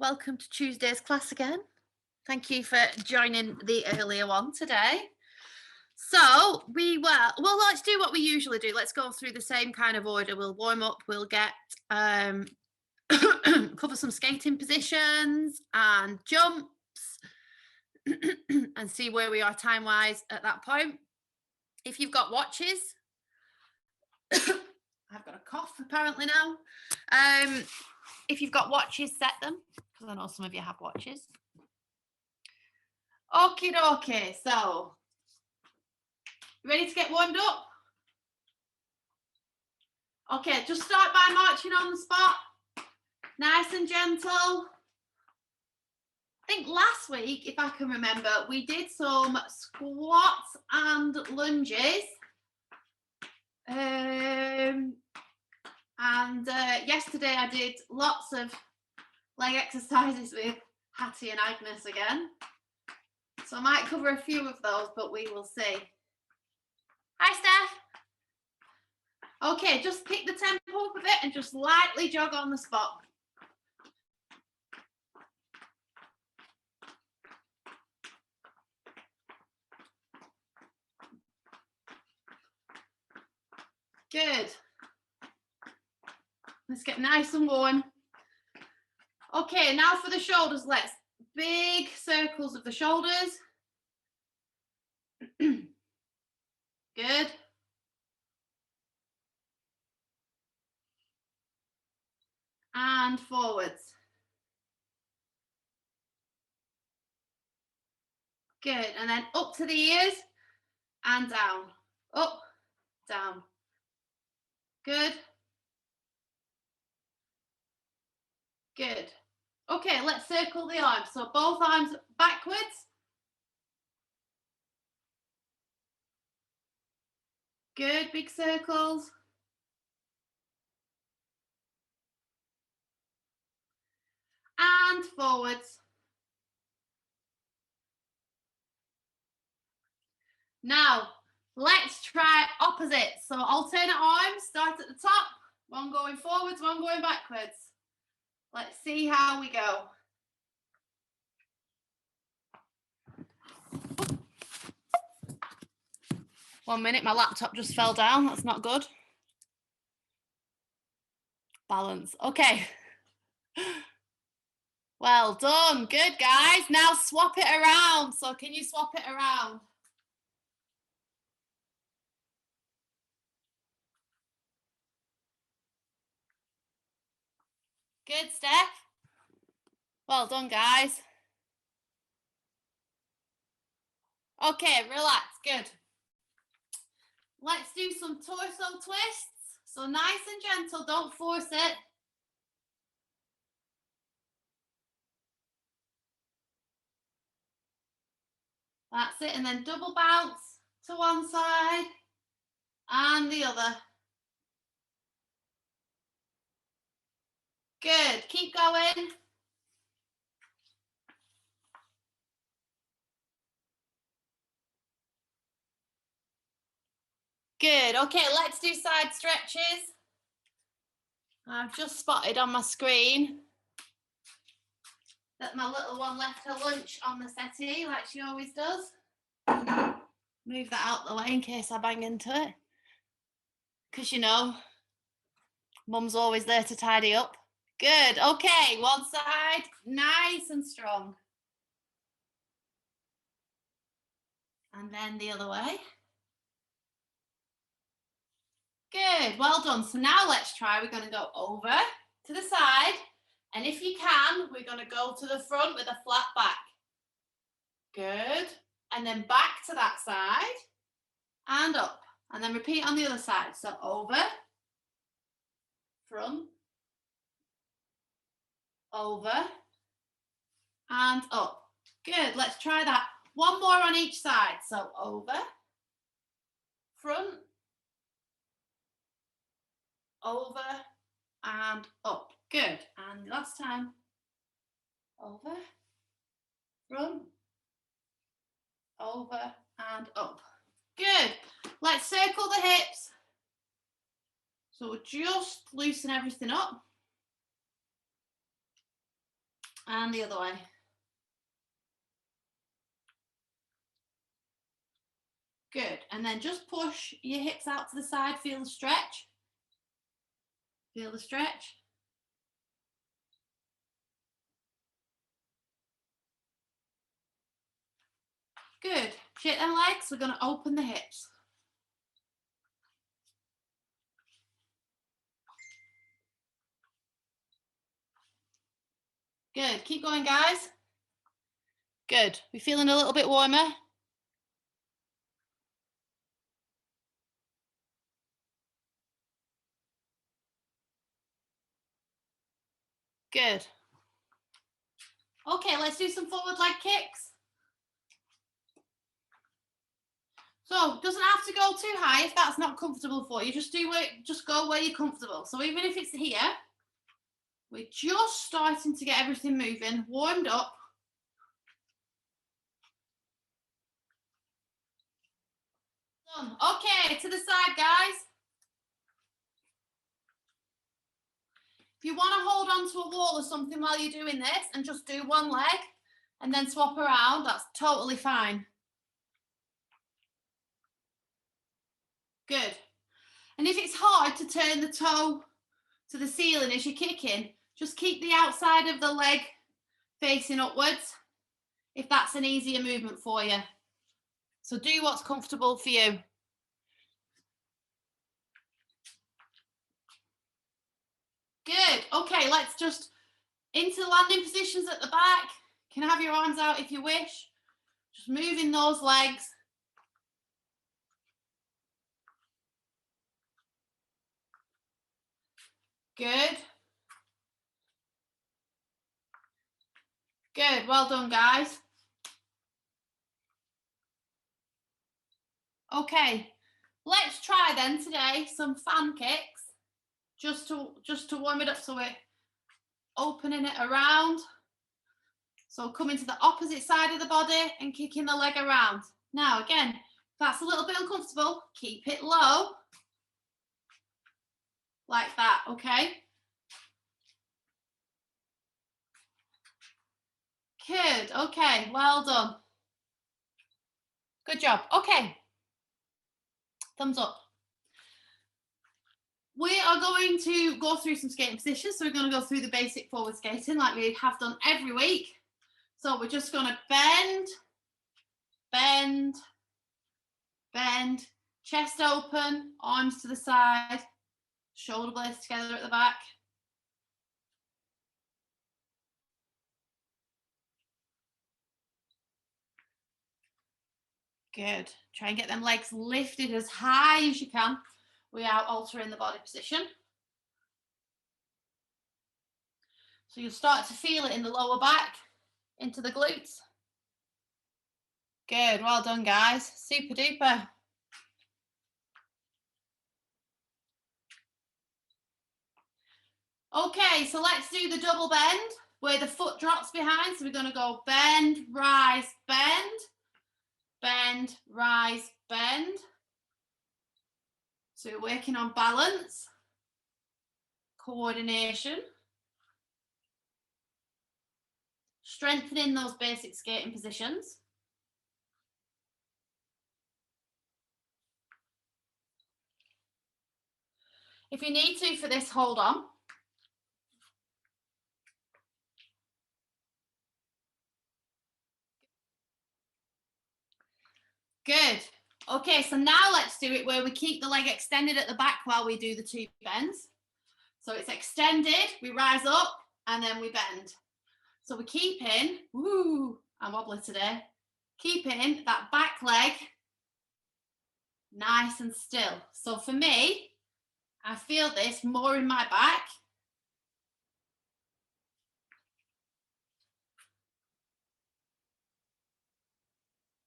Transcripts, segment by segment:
welcome to Tuesday's class again. Thank you for joining the earlier one today. So let's do what we usually do. Let's go through the same kind of order. We'll warm up, we'll get cover some skating positions and jumps and see where we are time-wise at that point. If you've got watches, I've got a cough apparently now. If you've got watches, set them, because I know some of you have watches. Okie dokie, so ready to get warmed up? Okay, just start by marching on the spot, nice and gentle. I think last week, if I can remember, we did some squats and lunges. Yesterday I did lots of leg exercises with Hattie and Agnes again. So I might cover a few of those, but we will see. Hi, Steph. Okay, just pick the tempo up a bit and just lightly jog on the spot. Good. Let's get nice and warm. Okay, now for the shoulders. Let's big circles of the shoulders. Good. And forwards. Good. And then up to the ears and down. Up, down. Good. Good. Okay, let's circle the arms. So both arms backwards. Good, big circles. And forwards. Now, let's try opposites. So alternate arms, start at the top. One going forwards, one going backwards. Let's see how we go. 1 minute, my laptop just fell down. That's not good. Balance. Okay. Well done. Good, guys. Now swap it around. So can you swap it around? Good, Steph. Well done, guys. Okay, relax. Good. Let's do some torso twists. So nice and gentle. Don't force it. That's it. And then double bounce to one side and the other. Good. Keep going. Good. Okay, let's do side stretches. I've just spotted on my screen that my little one left her lunch on the settee like she always does. Move that out the way in case I bang into it. Because, you know, Mum's always there to tidy up. Good. Okay, one side, nice and strong. And then the other way. Good, well done. So now let's try, we're going to go over to the side. And if you can, we're going to go to the front with a flat back. Good. And then back to that side and up. And then repeat on the other side. So over, front, over, and up. Good, let's try that. One more on each side. So over, front, over, and up. Good. And last time. Over, front, over, and up. Good. Let's circle the hips. So we'll just loosen everything up. And the other way. Good. And then just push your hips out to the side. Feel the stretch. Feel the stretch. Good. Shake them legs. We're going to open the hips. Good. Keep going, guys. Good. We feeling a little bit warmer? Good. Okay, let's do some forward leg kicks. So, doesn't have to go too high if that's not comfortable for you. Just go where you're comfortable. So even if it's here, we're just starting to get everything moving, warmed up. Done. Okay, to the side, guys. If you want to hold on to a wall or something while you're doing this and just do one leg and then swap around, that's totally fine. Good. And if it's hard to turn the toe to the ceiling as you're kicking, just keep the outside of the leg facing upwards if that's an easier movement for you. So do what's comfortable for you. Good. Okay, let's just into the landing positions at the back. You can have your arms out if you wish. Just moving those legs. Good. Good. Well done, guys. Okay, let's try then today some fan kicks just to warm it up, so we're opening it around. So coming to the opposite side of the body and kicking the leg around. Now again, if that's a little bit uncomfortable, keep it low. Like that, okay? Good, okay, well done. Good job, okay. Thumbs up. We are going to go through some skating positions. So we're going to go through the basic forward skating like we have done every week. So we're just going to bend, bend, bend, chest open, arms to the side, shoulder blades together at the back. Good. Try and get them legs lifted as high as you can without altering the body position. So you'll start to feel it in the lower back, into the glutes. Good, well done, guys. Super duper. Okay, so let's do the double bend where the foot drops behind. So we're going to go bend, rise, bend, bend, rise, bend. So we're working on balance, coordination, strengthening those basic skating positions. If you need to for this, hold on. Good. Okay, so now let's do it where we keep the leg extended at the back while we do the two bends. So it's extended, we rise up, and then we bend. So we're keeping, I'm wobbly today, keeping that back leg nice and still. So for me, I feel this more in my back.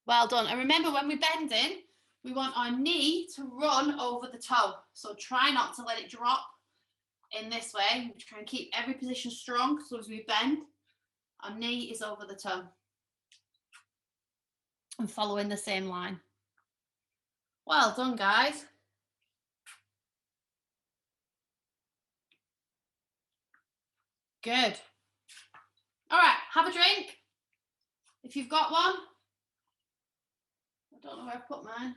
Well done. And remember, when we're bending, we want our knee to run over the toe. So try not to let it drop in this way. We try and keep every position strong. So as we bend, our knee is over the toe. And following the same line. Well done, guys. Good. All right, have a drink if you've got one. I don't know where I put mine.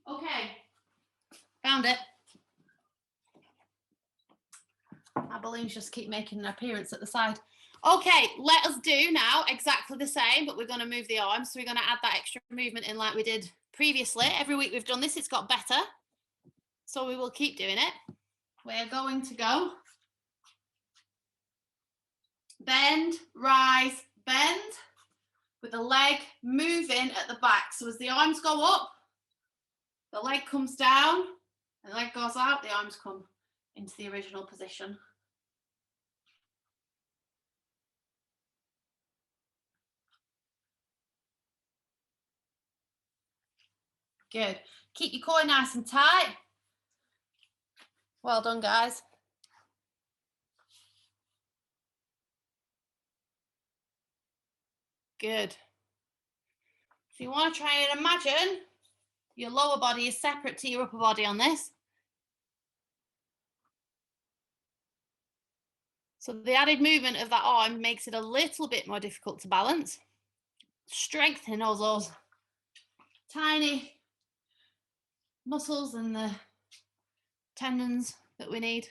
Okay, found it. My balloons just keep making an appearance at the side. Okay, let us do now exactly the same, but we're going to move the arms. So we're going to add that extra movement in like we did previously. Every week we've done this, it's got better. So we will keep doing it. We're going to go bend, rise, bend, with the leg moving at the back. So as the arms go up, the leg comes down, and the leg goes out, the arms come into the original position. Good. Keep your core nice and tight. Well done, guys. Good. So you want to try and imagine your lower body is separate to your upper body on this. So the added movement of that arm makes it a little bit more difficult to balance. Strengthening all those tiny muscles and the tendons that we need.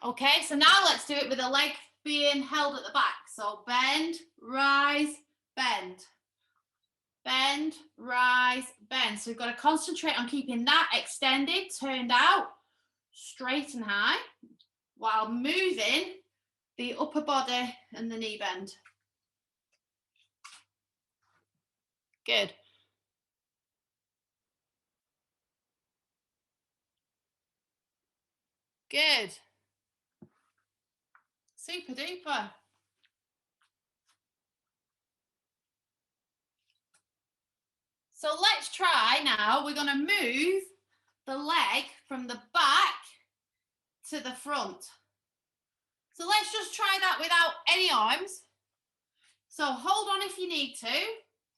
Okay, so now let's do it with the leg being held at the back. So bend, rise, bend. Bend, rise, bend. So we've got to concentrate on keeping that extended, turned out, straight and high, while moving the upper body and the knee bend. Good. Good. Super duper. So let's try now. We're going to move the leg from the back to the front. So let's just try that without any arms. So hold on if you need to,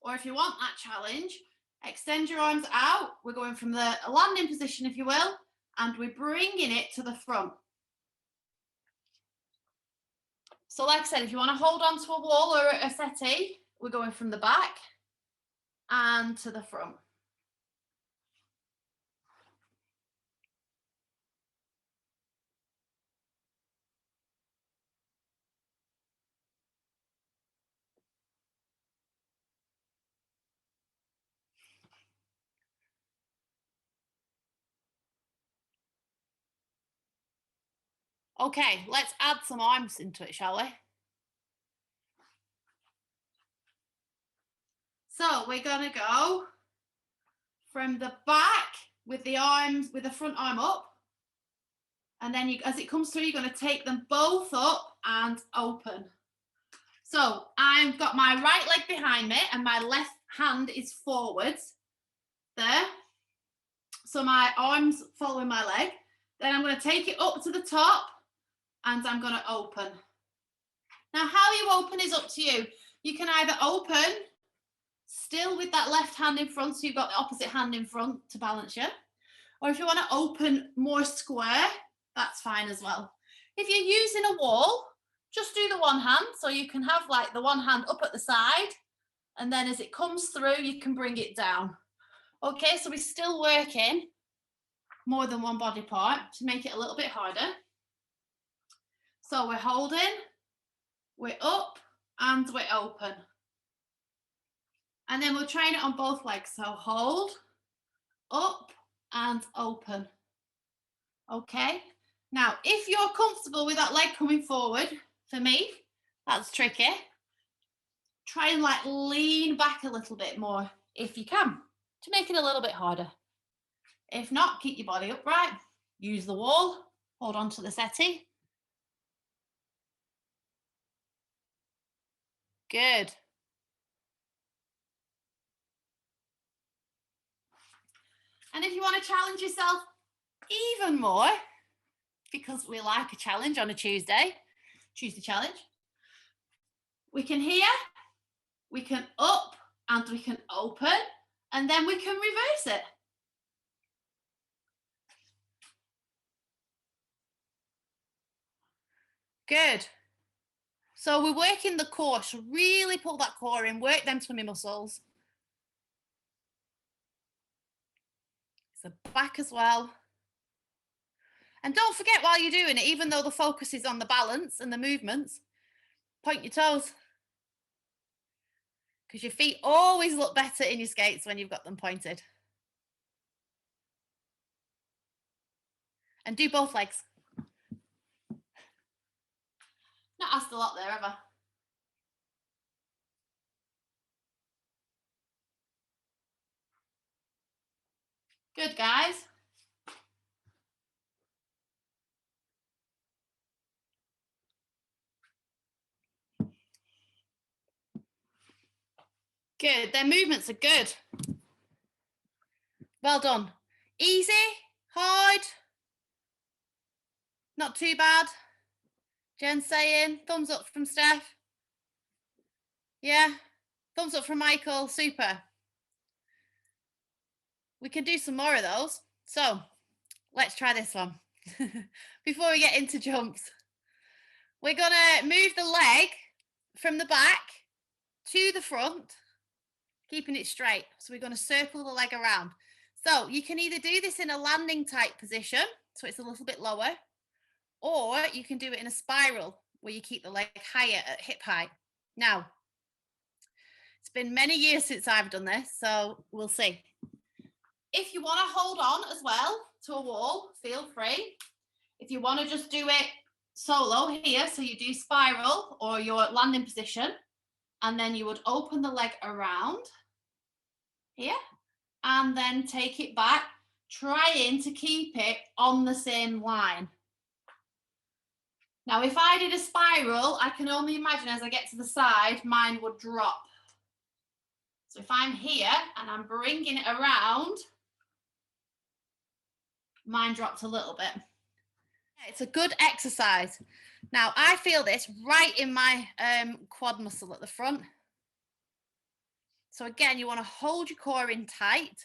or if you want that challenge, extend your arms out. We're going from the landing position, if you will, and we're bringing it to the front. So like I said, if you want to hold on to a wall or a settee, we're going from the back and to the front. Okay, let's add some arms into it, shall we? So we're going to go from the back with the arms, with the front arm up. And then you, as it comes through, you're going to take them both up and open. So I've got my right leg behind me and my left hand is forwards there. So my arms following my leg. Then I'm going to take it up to the top and I'm going to open. Now how you open is up to you. You can either open still with that left hand in front, so you've got the opposite hand in front to balance you. Or if you want to open more square, that's fine as well. If you're using a wall, just do the one hand, so you can have like the one hand up at the side, and then as it comes through, you can bring it down. Okay, so we're still working more than one body part to make it a little bit harder. So we're holding, we're up, and we're open. And then we'll train it on both legs. So hold, up, and open. Okay. Now, if you're comfortable with that leg coming forward, for me, that's tricky. Try and like lean back a little bit more if you can to make it a little bit harder. If not, keep your body upright. Use the wall. Hold on to the settee. Good. And if you want to challenge yourself even more, because we like a challenge on a Tuesday challenge, we can here, we can up and we can open, And then we can reverse it. Good. So we're working the core, so really pull that core in, work them tummy muscles. It's the back as well. And don't forget while you're doing it, even though the focus is on the balance and the movements, point your toes. Because your feet always look better in your skates when you've got them pointed. And do both legs. Not asked a lot there, have I? Good, guys. Good. Their movements are good. Well done. Easy, hard, not too bad. Jen saying, thumbs up from Steph. Yeah, thumbs up from Michael. Super. We can do some more of those. So let's try this one. Before we get into jumps, we're going to move the leg from the back to the front, keeping it straight. So we're going to circle the leg around. So you can either do this in a landing type position, so it's a little bit lower, or you can do it in a spiral where you keep the leg higher at hip height. Now, it's been many years since I've done this, so we'll see. If you want to hold on as well to a wall, feel free. If you want to just do it solo here, so you do spiral or your landing position, and then you would open the leg around here and then take it back, trying to keep it on the same line. Now, if I did a spiral, I can only imagine as I get to the side, mine would drop. So if I'm here and I'm bringing it around, mine dropped a little bit. It's a good exercise. Now, I feel this right in my quad muscle at the front. So again, you want to hold your core in tight.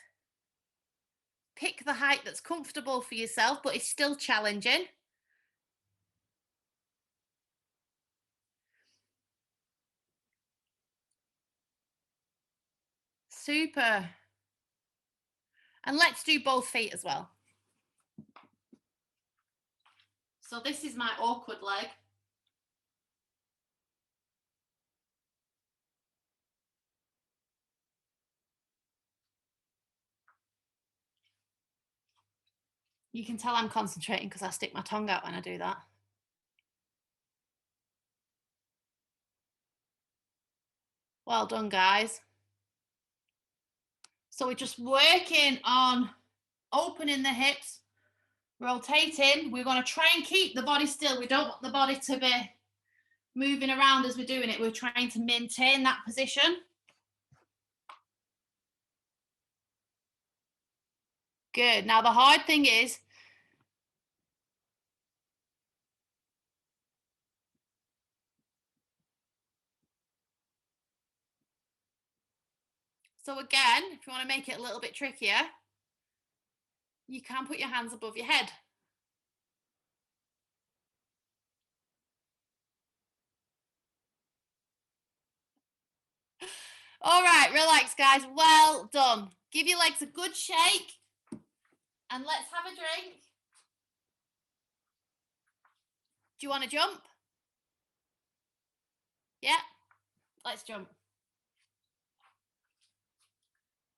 Pick the height that's comfortable for yourself, but it's still challenging. Super. And let's do both feet as well. So this is my awkward leg. You can tell I'm concentrating because I stick my tongue out when I do that. Well done, guys. So we're just working on opening the hips, rotating. We're going to try and keep the body still. We don't want the body to be moving around as we're doing it. We're trying to maintain that position. Good. Now the hard thing is so again, if you want to make it a little bit trickier, you can put your hands above your head. All right, relax, guys. Well done. Give your legs a good shake and let's have a drink. Do you want to jump? Yeah, let's jump.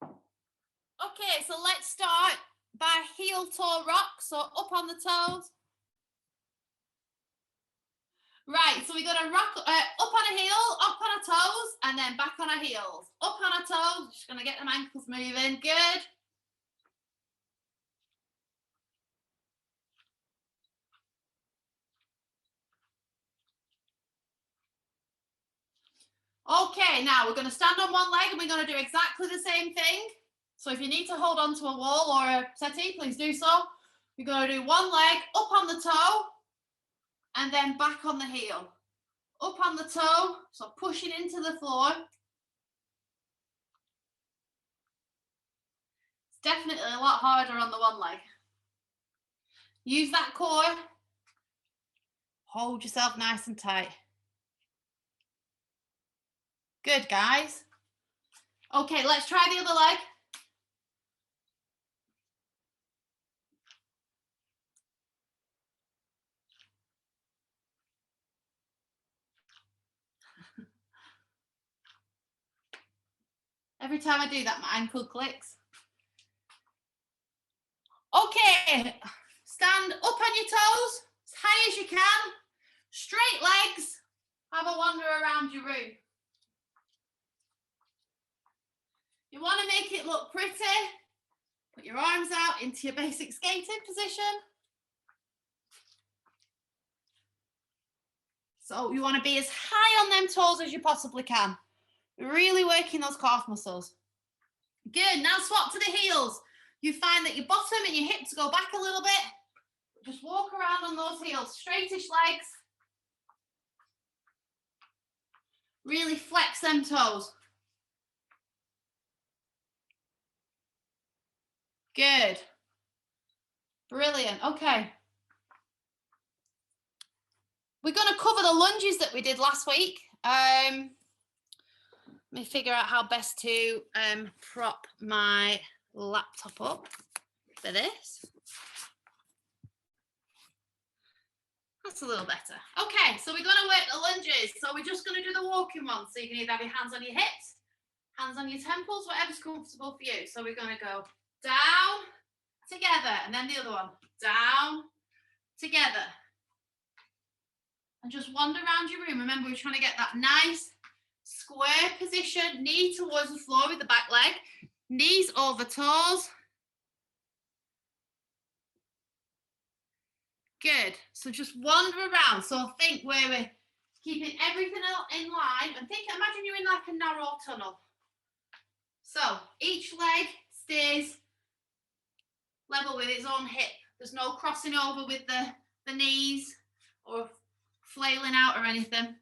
Okay, so let's start by heel toe rock. So up on the toes. Right, so we're going to rock up on a heel, up on our toes, and then back on our heels. Up on our toes, just going to get them ankles moving. Good. Okay, now we're going to stand on one leg and we're going to do exactly the same thing. So if you need to hold on to a wall or a settee, please do so. We're going to do one leg up on the toe and then back on the heel. Up on the toe, so pushing into the floor. Definitely a lot harder on the one leg. Use that core. Hold yourself nice and tight. Good, guys. Okay, let's try the other leg. Every time I do that, my ankle clicks. Okay, stand up on your toes, as high as you can. Straight legs. Have a wander around your room. You want to make it look pretty. Put your arms out into your basic skating position. So you want to be as high on them toes as you possibly can. Really working those calf muscles. Good, now swap to the heels. You find that your bottom and your hips go back a little bit. Just walk around on those heels, straightish legs. Really flex them toes. Good. Brilliant, okay. We're going to cover the lunges that we did last week. Let me figure out how best to prop my laptop up for this. That's a little better. Okay, so we're going to work the lunges. So we're just going to do the walking one. So you can either have your hands on your hips, hands on your temples, whatever's comfortable for you. So we're going to go down, together, and then the other one. Down, together. And just wander around your room. Remember, we're trying to get that nice square position, knee towards the floor with the back leg, knees over toes. Good. So just wander around. So think where we're keeping everything in line, and imagine you're in like a narrow tunnel. So each leg stays level with its own hip. There's no crossing over with the knees or flailing out or anything.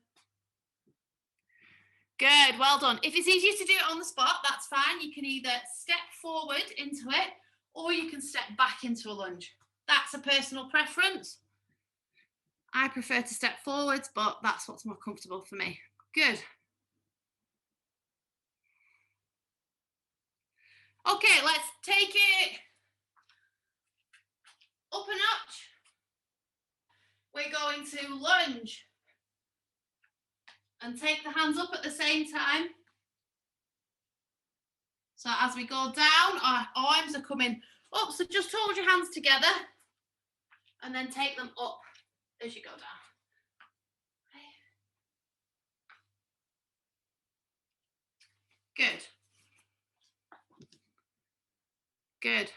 Good, well done. If it's easier to do it on the spot, that's fine. You can either step forward into it or you can step back into a lunge. That's a personal preference. I prefer to step forwards, but that's what's more comfortable for me. Good. Okay, let's take it up a notch. We're going to lunge and take the hands up at the same time. So as we go down, our arms are coming up. So just hold your hands together and then take them up as you go down. Good. Good.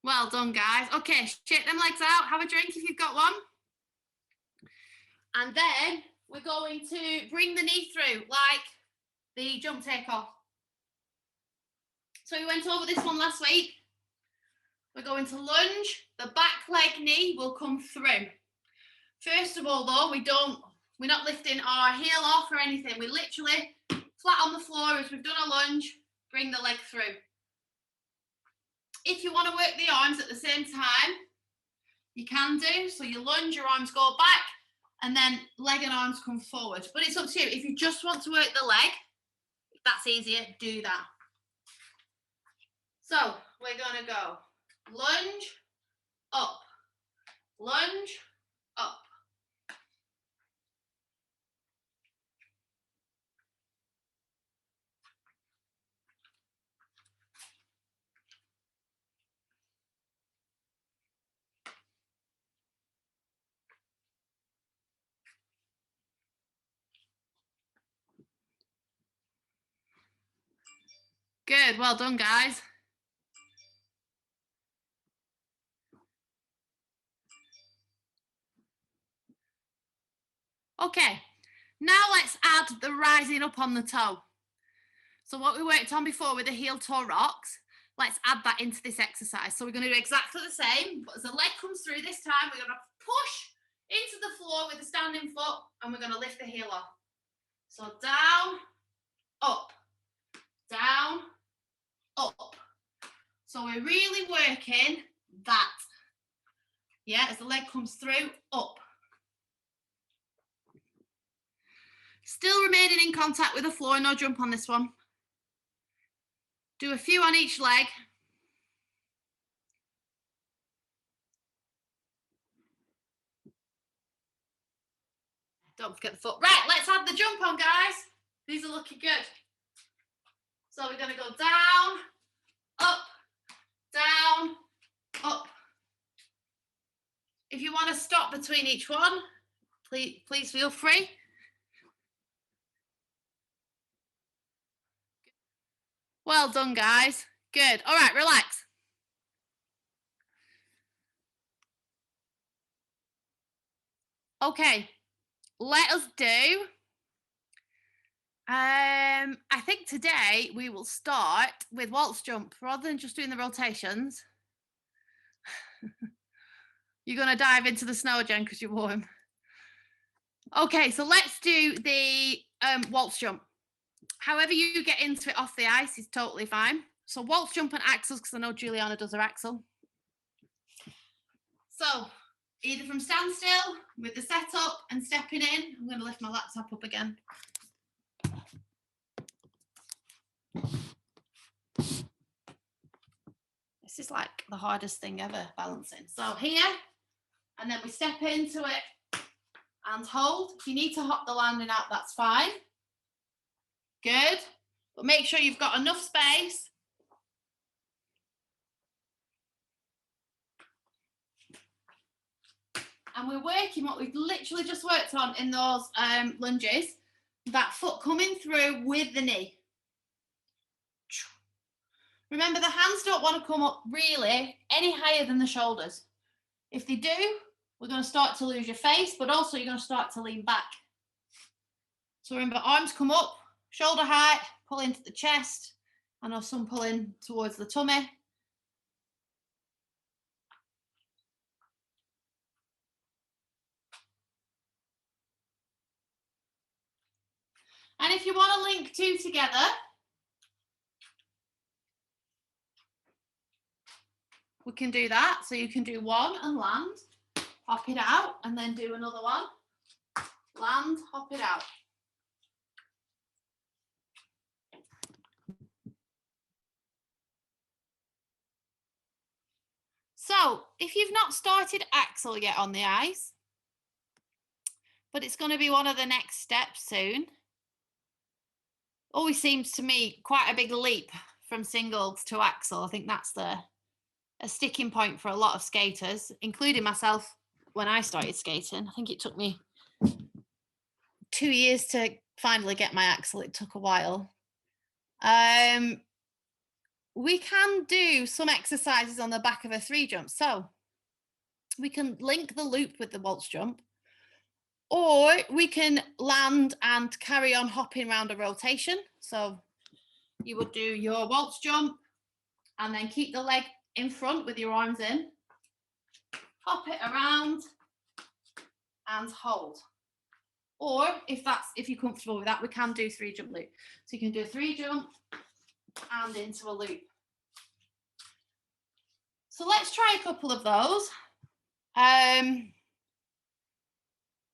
Well done, guys. Okay, shake them legs out. Have a drink if you've got one. And then we're going to bring the knee through like the jump takeoff. So we went over this one last week. We're going to lunge. The back leg knee will come through. First of all, though, we're not lifting our heel off or anything. We're literally flat on the floor as we've done a lunge. Bring the leg through. If you want to work the arms at the same time, you can do. So you lunge, your arms go back, and then leg and arms come forward. But it's up to you. If you just want to work the leg, if that's easier, do that. So we're going to go lunge, up, lunge, up. Good, well done, guys. Okay, now let's add the rising up on the toe. So what we worked on before with the heel toe rocks, let's add that into this exercise. So we're going to do exactly the same, but as the leg comes through this time, we're going to push into the floor with the standing foot, and we're going to lift the heel off. So down, up, down, up. So we're really working that. Yeah, as the leg comes through, up. Still remaining in contact with the floor, no jump on this one. Do a few on each leg. Don't forget the foot. Right, let's add the jump on, guys. These are looking good. So we're going to go down, up, down, up. If you want to stop between each one, please feel free. Well done, guys. Good. All right, relax. Okay, let us do, I think today we will start with waltz jump rather than just doing the rotations. You're going to dive into the snow, Jen, because you're warm. Okay, so let's do the waltz jump. However you get into it off the ice is totally fine. So waltz jump and axles, because I know Juliana does her axle. So either from standstill with the setup and stepping in. I'm going to lift my laptop up again. This is like the hardest thing ever, balancing. So here, and then we step into it and hold. If you need to hop the landing out, that's fine. Good. But make sure you've got enough space. And we're working what we've literally just worked on in those lunges, that foot coming through with the knee. Remember, the hands don't want to come up really any higher than the shoulders. If they do, we're going to start to lose your face, but also you're going to start to lean back. So remember, arms come up, shoulder height, pull into the chest. I know some pulling towards the tummy. And if you want to link two together, we can do that. So you can do one and land, hop it out, and then do another one. Land, hop it out. So if you've not started axle yet on the ice, but it's going to be one of the next steps soon, always seems to me quite a big leap from singles to axle. I think that's a sticking point for a lot of skaters, including myself when I started skating. I think it took me 2 years to finally get my axle. It took a while. We can do some exercises on the back of a 3 jump. So we can link the loop with the waltz jump, or we can land and carry on hopping around a rotation. So you would do your waltz jump and then keep the leg in front with your arms in, hop it around and hold. Or if you're comfortable with that, we can do 3 jump loop. So you can do a 3 jump and into a loop. So let's try a couple of those.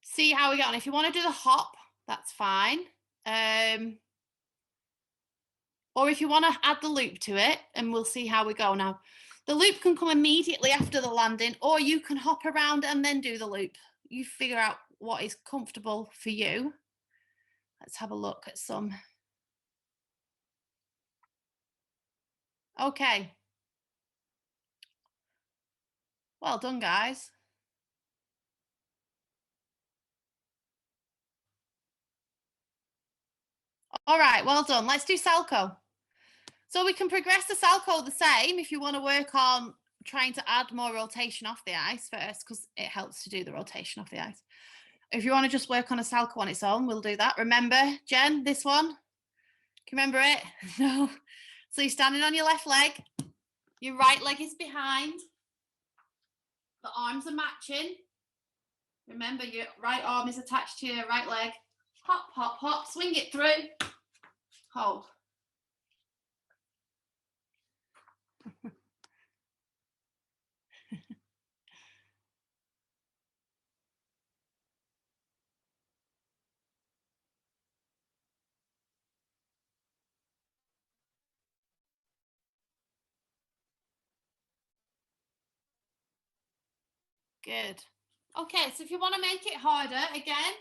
See how we get on. If you want to do the hop, that's fine. Or if you want to add the loop to it, and we'll see how we go. Now, the loop can come immediately after the landing, or you can hop around and then do the loop. You figure out what is comfortable for you. Let's have a look at some. Okay. Well done, guys. All right, well done. Let's do Salchow. So we can progress the Salchow the same if you want to work on trying to add more rotation off the ice first, because it helps to do the rotation off the ice. If you want to just work on a Salchow on its own, we'll do that. Remember, Jen, this one? Can you remember it? No. So you're standing on your left leg. Your right leg is behind. The arms are matching. Remember, your right arm is attached to your right leg. Hop, hop, hop, swing it through. Hold. Good. Okay, so if you want to make it harder, again,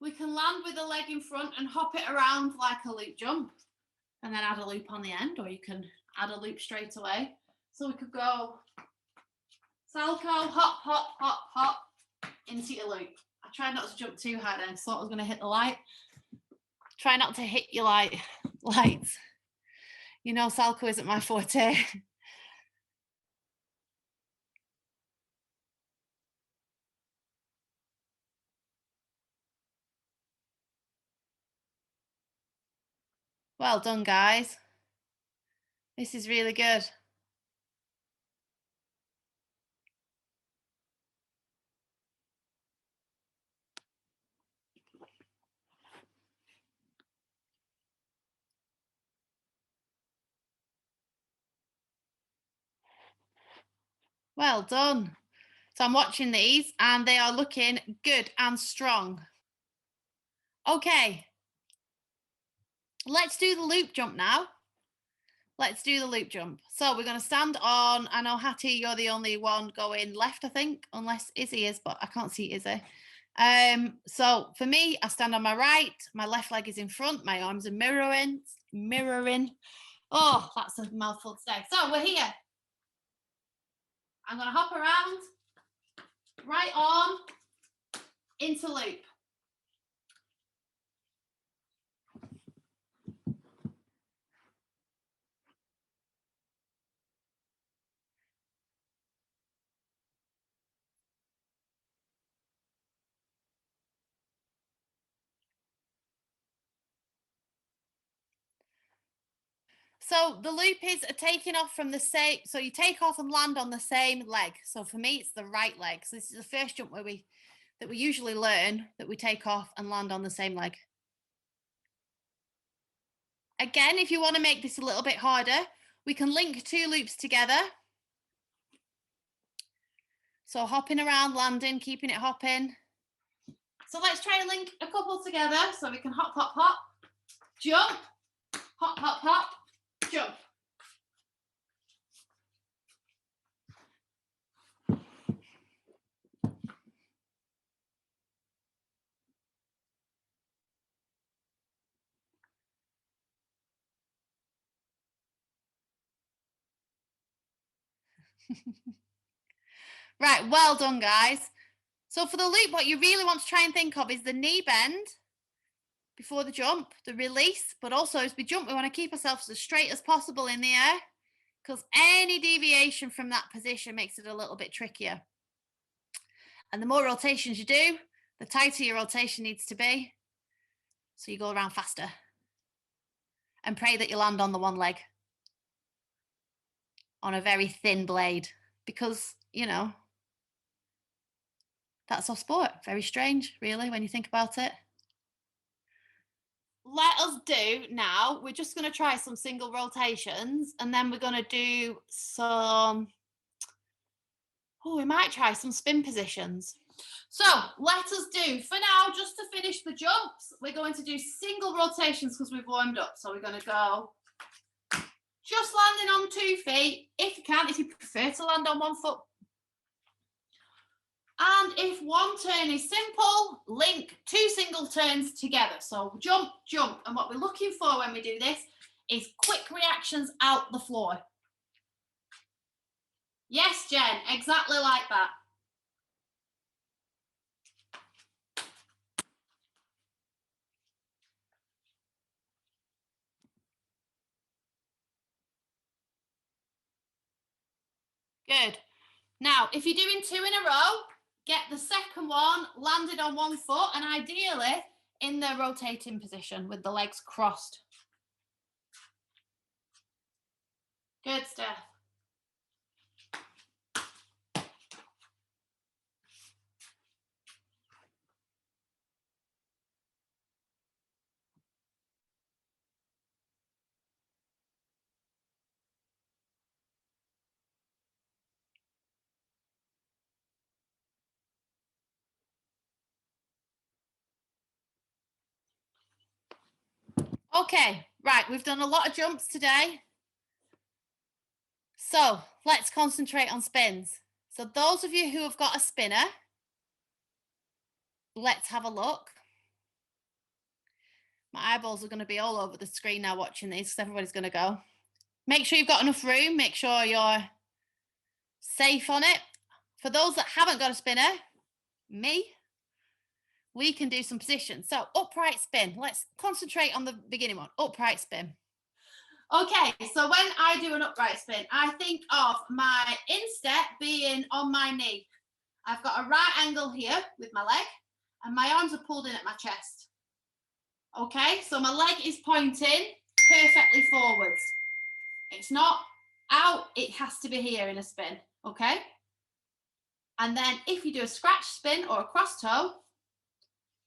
we can land with the leg in front and hop it around like a loop jump and then add a loop on the end, or you can add a loop straight away. So we could go Salco, hop, hop, hop, hop into your loop. I tried not to jump too high then, I thought I was going to hit the light. Try not to hit your lights. You know, Salco isn't my forte. Well done, guys. This is really good. Well done. So I'm watching these and they are looking good and strong. Okay. Let's do the loop jump now. Let's do the loop jump. So we're going to stand on, I know Hattie, you're the only one going left, I think, unless Izzy is, but I can't see Izzy. So for me, I stand on my right, my left leg is in front, my arms are mirroring. Oh, that's a mouthful today. So we're here. I'm going to hop around, right arm into loop. So the loop is taking off from the same, so you take off and land on the same leg. So for me, it's the right leg. So this is the first jump that we usually learn, that we take off and land on the same leg. Again, if you want to make this a little bit harder, we can link two loops together. So hopping around, landing, keeping it hopping. So let's try and link a couple together so we can hop, hop, hop, jump, hop, hop, hop, jump. Right, well done, guys. So for the loop, what you really want to try and think of is the knee bend before the jump, the release, but also as we jump, we want to keep ourselves as straight as possible in the air, because any deviation from that position makes it a little bit trickier. And the more rotations you do, the tighter your rotation needs to be, so you go around faster. And pray that you land on the one leg, on a very thin blade, because, you know, that's our sport. Very strange, really, when you think about it. Let us do now, we're just going to try some single rotations, and then we're going to do some, we might try some spin positions. So let us do, for now, just to finish the jumps, we're going to do single rotations because we've warmed up. So we're going to go just landing on 2 feet, if you can, if you prefer to land on 1 foot. And if one turn is simple, link 2 single turns together. So jump, jump. And what we're looking for when we do this is quick reactions out the floor. Yes, Jen, exactly like that. Good. Now, if you're doing 2 in a row, get the second one landed on 1 foot and ideally in the rotating position with the legs crossed. Good stuff. Okay, right, we've done a lot of jumps today. So let's concentrate on spins. So those of you who have got a spinner, let's have a look. My eyeballs are going to be all over the screen now watching these because everybody's going to go. Make sure you've got enough room. Make sure you're safe on it. For those that haven't got a spinner, me, we can do some positions. So upright spin. Let's concentrate on the beginning one. Upright spin. Okay, so when I do an upright spin, I think of my instep being on my knee. I've got a right angle here with my leg, and my arms are pulled in at my chest. Okay, so my leg is pointing perfectly forwards. It's not out, it has to be here in a spin, okay? And then if you do a scratch spin or a cross toe,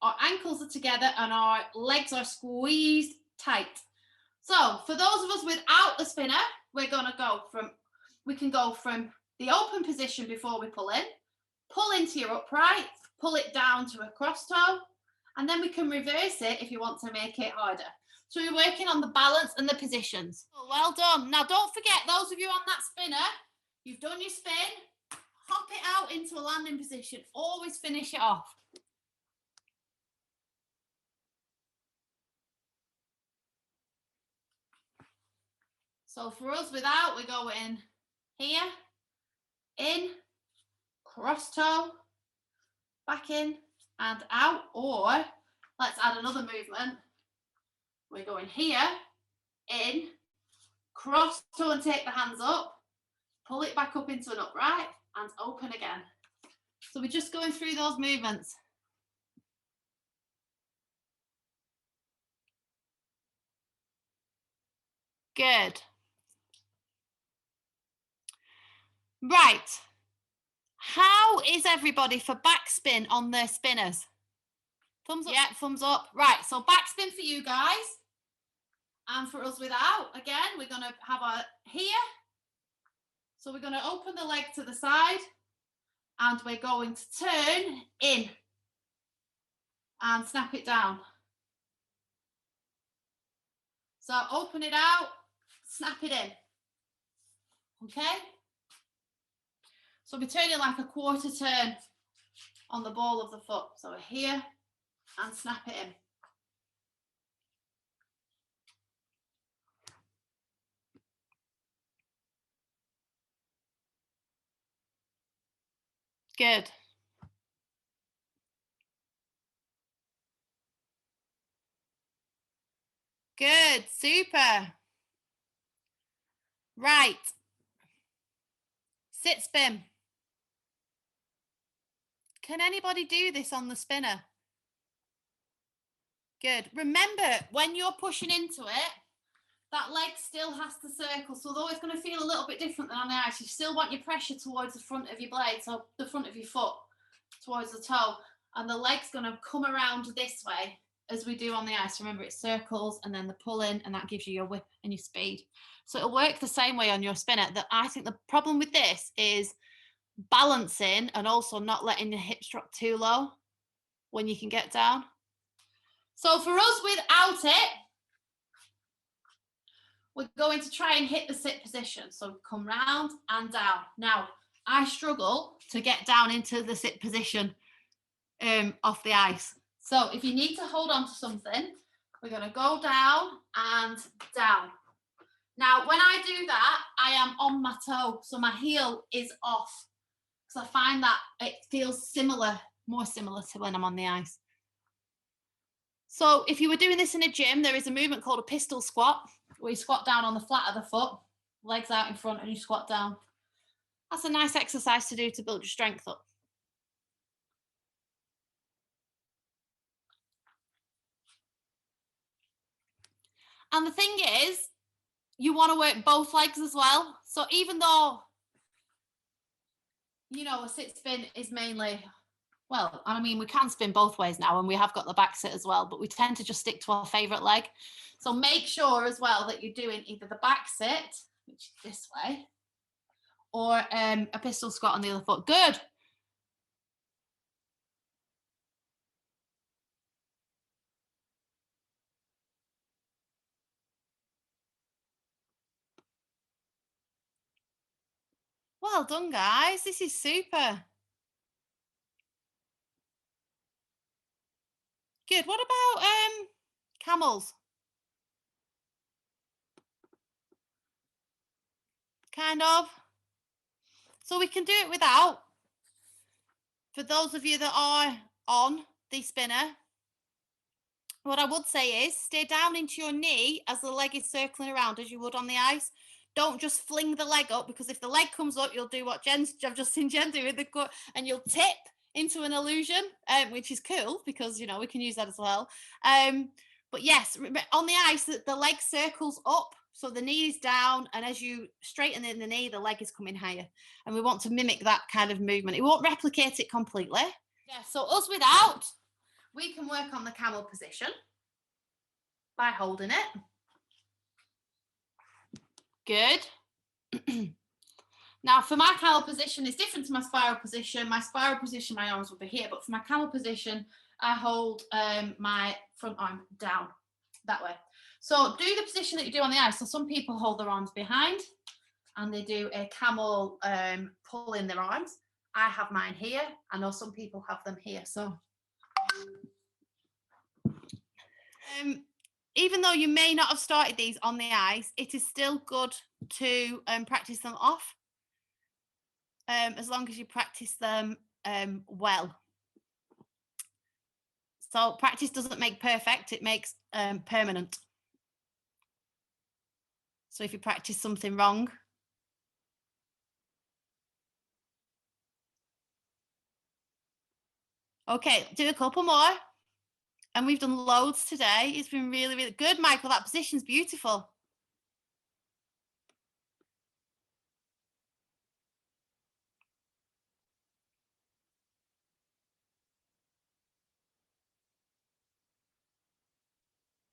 our ankles are together and our legs are squeezed tight. So for those of us without the spinner, we can go from the open position before we pull into your upright, pull it down to a cross toe, and then we can reverse it if you want to make it harder. So you're working on the balance and the positions. Oh, well done. Now don't forget, those of you on that spinner, you've done your spin, hop it out into a landing position. Always finish it off. So for us without, we go in here, in, cross toe, back in and out, or let's add another movement. We're going here, in, cross toe and take the hands up, pull it back up into an upright and open again. So we're just going through those movements. Good. Right. How is everybody for backspin on their spinners? Thumbs up. Yeah, thumbs up. Right, so backspin for you guys. And for us without, again, we're going to have a here. So we're going to open the leg to the side and we're going to turn in and snap it down. So open it out, snap it in. Okay? So we're turning like a quarter turn on the ball of the foot. So we're here and snap it in. Good. Good, super. Right. Sit spin. Can anybody do this on the spinner? Good. Remember, when you're pushing into it, that leg still has to circle. So although it's going to feel a little bit different than on the ice, you still want your pressure towards the front of your blade, so the front of your foot, towards the toe. And the leg's going to come around this way as we do on the ice. Remember, it circles and then the pull in, and that gives you your whip and your speed. So it'll work the same way on your spinner. I think the problem with this is balancing and also not letting your hips drop too low when you can get down. So for us without it, we're going to try and hit the sit position. So come round and down. Now, I struggle to get down into the sit position off the ice. So if you need to hold on to something, we're going to go down and down. Now, when I do that, I am on my toe. So my heel is off. Because I find that it feels more similar to when I'm on the ice. So if you were doing this in a gym, there is a movement called a pistol squat, where you squat down on the flat of the foot, legs out in front, and you squat down. That's a nice exercise to do to build your strength up. And the thing is, you want to work both legs as well. So even though, you know, a sit spin is mainly, well, I mean, we can spin both ways now, and we have got the back sit as well, but we tend to just stick to our favorite leg. So make sure as well that you're doing either the back sit, which is this way, or a pistol squat on the other foot. Good. Well done, guys. This is super. Good. What about camels? Kind of. So we can do it without. For those of you that are on the spinner, what I would say is stay down into your knee as the leg is circling around as you would on the ice. Don't just fling the leg up, because if the leg comes up, you'll do what I've just seen Jen do with the cut, and you'll tip into an illusion, which is cool because, you know, we can use that as well. But yes, on the ice, the leg circles up. So the knee is down, and as you straighten in the knee, the leg is coming higher. And we want to mimic that kind of movement. It won't replicate it completely. Yeah, so us without, we can work on the camel position by holding it. Good. Now, for my camel position, it's different to my spiral position. My spiral position, my arms will be here, but for my camel position, I hold my front arm down that way. So do the position that you do on the ice. So some people hold their arms behind and they do a camel pull in their arms. I have mine here. I know some people have them here. So even though you may not have started these on the ice, it is still good to practice them off, as long as you practice them well. So practice doesn't make perfect, it makes permanent. So if you practice something wrong, okay, do a couple more. And we've done loads today. It's been really, really good, Michael. That position's beautiful.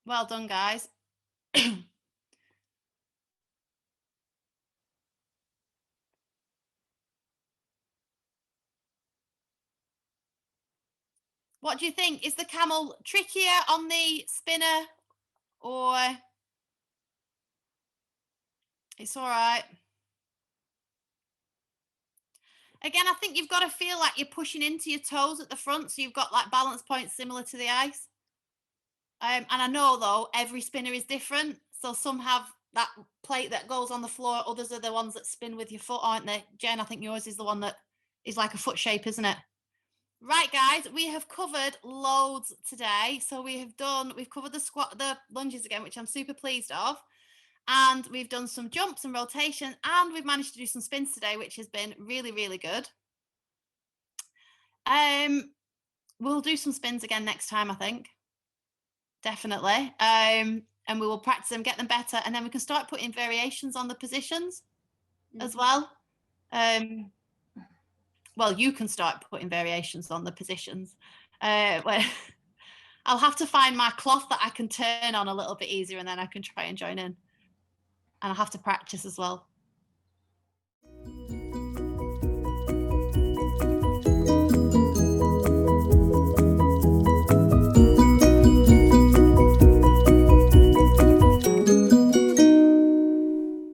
Well done, guys. What do you think? Is the camel trickier on the spinner, or it's all right? Again, I think you've got to feel like you're pushing into your toes at the front, so you've got like balance points similar to the ice. And I know, though, every spinner is different. So some have that plate that goes on the floor. Others are the ones that spin with your foot, aren't they? Jen, I think yours is the one that is like a foot shape, isn't it? Right, guys, we have covered loads today. So we've covered the lunges again, which I'm super pleased of. And we've done some jumps and rotation, and we've managed to do some spins today, which has been really, really good. We'll do some spins again next time, I think. Definitely. And we will practice them, get them better, and then we can start putting variations on the positions as well. Well, you can start putting variations on the positions. I'll have to find my cloth that I can turn on a little bit easier, and then I can try and join in. And I'll have to practice as well.